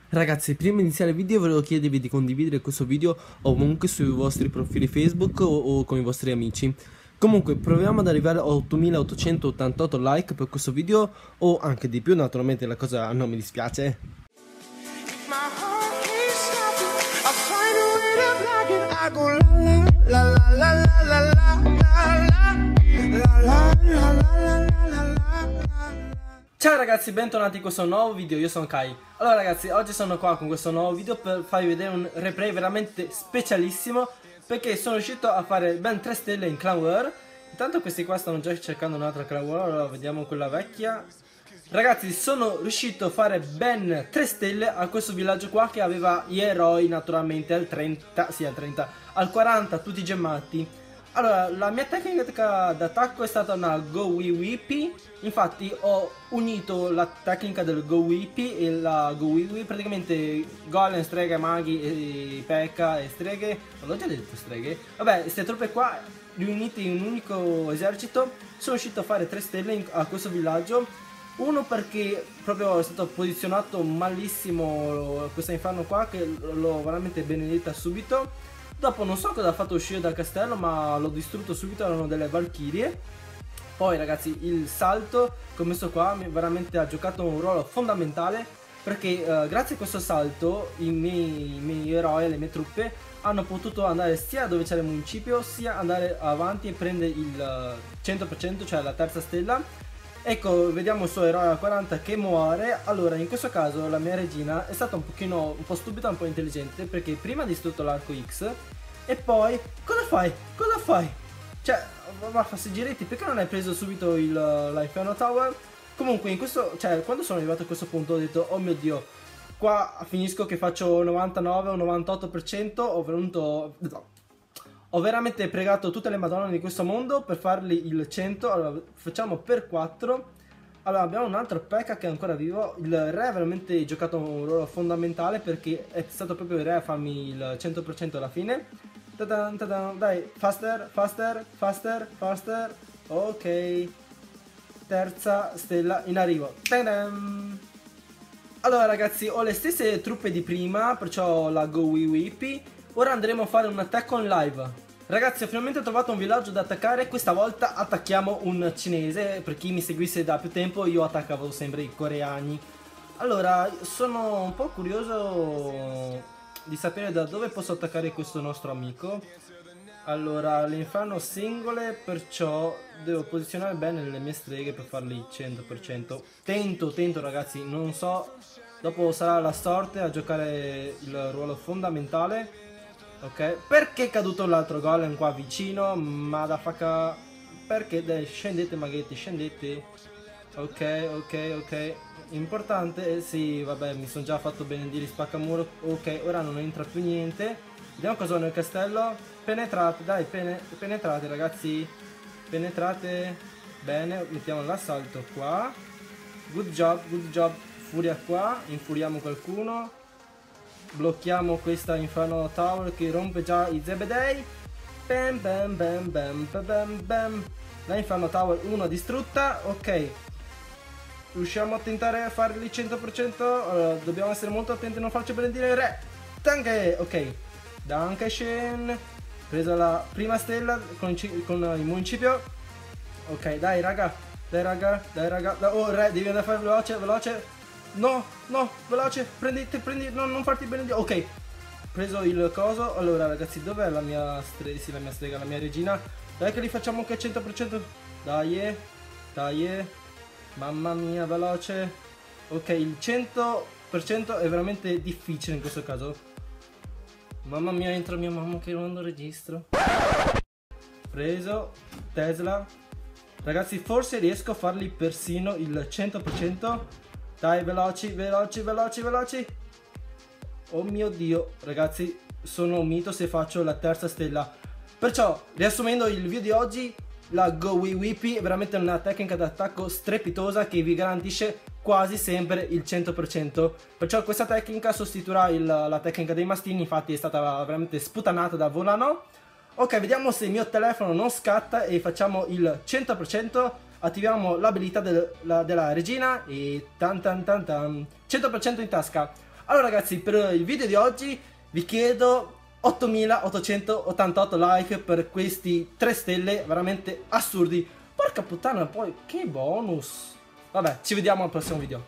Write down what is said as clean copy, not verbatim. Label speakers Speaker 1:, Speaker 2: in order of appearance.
Speaker 1: Ragazzi, prima di iniziare il video volevo chiedervi di condividere questo video ovunque sui vostri profili Facebook o con i vostri amici. Comunque proviamo ad arrivare a 8888 like per questo video o anche di più, naturalmente la cosa non mi dispiace. Ciao ragazzi, bentornati in questo nuovo video, io sono Kai. Allora ragazzi, oggi sono qua con questo nuovo video per farvi vedere un replay veramente specialissimo, perché sono riuscito a fare ben 3 stelle in Clan War. Intanto questi qua stanno già cercando un'altra Clan War, allora vediamo quella vecchia. Ragazzi, sono riuscito a fare ben 3 stelle a questo villaggio qua che aveva gli eroi naturalmente al 30, sì al 30, al 40 tutti gemmati. Allora, la mia tecnica d'attacco è stata una Go Wee Weepy. Infatti ho unito la tecnica del Go Weepy e la Go Wee Wee. Praticamente golem, streghe, maghi, e P.E.K.K.A. e streghe. Non l'ho già detto streghe. Vabbè, queste truppe qua riunite in un unico esercito. Sono riuscito a fare 3 stelle a questo villaggio. Uno perché proprio è stato posizionato malissimo questa inferno qua, che l'ho veramente benedetta subito. Dopo non so cosa ha fatto uscire dal castello, ma l'ho distrutto subito, erano delle valchirie. Poi ragazzi, il salto che ho messo qua veramente ha giocato un ruolo fondamentale, perché grazie a questo salto i miei eroi, le mie truppe hanno potuto andare sia dove c'era il municipio, sia andare avanti e prendere il 100%, cioè la terza stella. Ecco, vediamo il suo eroe al 40 che muore. Allora, in questo caso la mia regina è stata un po' stupida, un po' intelligente, perché prima ha distrutto l'arco X e poi cosa fai? Cosa fai? Cioè, va a farsi giretti, perché non hai preso subito l'Inferno Tower? Comunque, in questo, cioè, quando sono arrivato a questo punto ho detto, oh mio Dio, qua finisco che faccio 99 o 98%, ho veramente pregato tutte le madonne di questo mondo per fargli il 100. Allora facciamo per 4. Allora abbiamo un altro P.E.K.K.A. che è ancora vivo. Il re ha veramente giocato un ruolo fondamentale, perché è stato proprio il re a farmi il 100% alla fine. Tadan, tadan, dai, faster, faster, faster, faster. Ok, terza stella in arrivo. Tadan. Allora ragazzi, ho le stesse truppe di prima, perciò la Go Wee Weepy. Ora andremo a fare un attacco on live. Ragazzi, ho finalmente trovato un villaggio da attaccare. Questa volta attacchiamo un cinese. Per chi mi seguisse da più tempo, io attaccavo sempre i coreani. Allora, sono un po' curioso di sapere da dove posso attaccare questo nostro amico. Allora, le inferno singole, perciò devo posizionare bene le mie streghe per farli 100%. Tento ragazzi, non so. Dopo sarà la sorte a giocare il ruolo fondamentale. Ok, perché è caduto l'altro golem qua vicino? Madafaka. Perché? Dai, scendete maghetti, scendete. Ok. Importante, sì, vabbè, mi sono già fatto benedire spaccamuro. Ok, ora non entra più niente. Vediamo cosa ho nel castello. Penetrate, dai, penetrate ragazzi. Penetrate. Bene, mettiamo l'assalto qua. Good job. Furia qua, infuriamo qualcuno. Blocchiamo questa Inferno Tower che rompe già i Zebedei. Bam. La Inferno Tower 1 distrutta. Ok, riusciamo a tentare a farli 100%. Allora, dobbiamo essere molto attenti a non farci benedire il re. Danke. Ok, Dankeschön. Presa la prima stella con il municipio. Ok, dai raga. Oh re, devi andare a fare veloce. No, veloce, prendi, no, non farti benedire. Ok, preso il coso. Allora ragazzi, dov'è la mia strega? Sì, la mia strega, la mia regina. Dai che li facciamo anche al 100%. Dai. Mamma mia, veloce. Ok, il 100% è veramente difficile in questo caso. Mamma mia, entra mia mamma che non registro. Preso, Tesla. Ragazzi, forse riesco a farli persino il 100%. Dai, veloci. Oh mio Dio, ragazzi, sono un mito se faccio la terza stella. Perciò, riassumendo il video di oggi, la Go Wee Weepy è veramente una tecnica d'attacco strepitosa che vi garantisce quasi sempre il 100%. Perciò questa tecnica sostituirà la tecnica dei mastini, infatti è stata veramente sputanata da Volano. Ok, vediamo se il mio telefono non scatta e facciamo il 100%. Attiviamo l'abilità della regina e 100% in tasca. Allora ragazzi, per il video di oggi vi chiedo 8888 like per questi 3 stelle veramente assurdi. Porca puttana, poi che bonus. Vabbè, ci vediamo al prossimo video.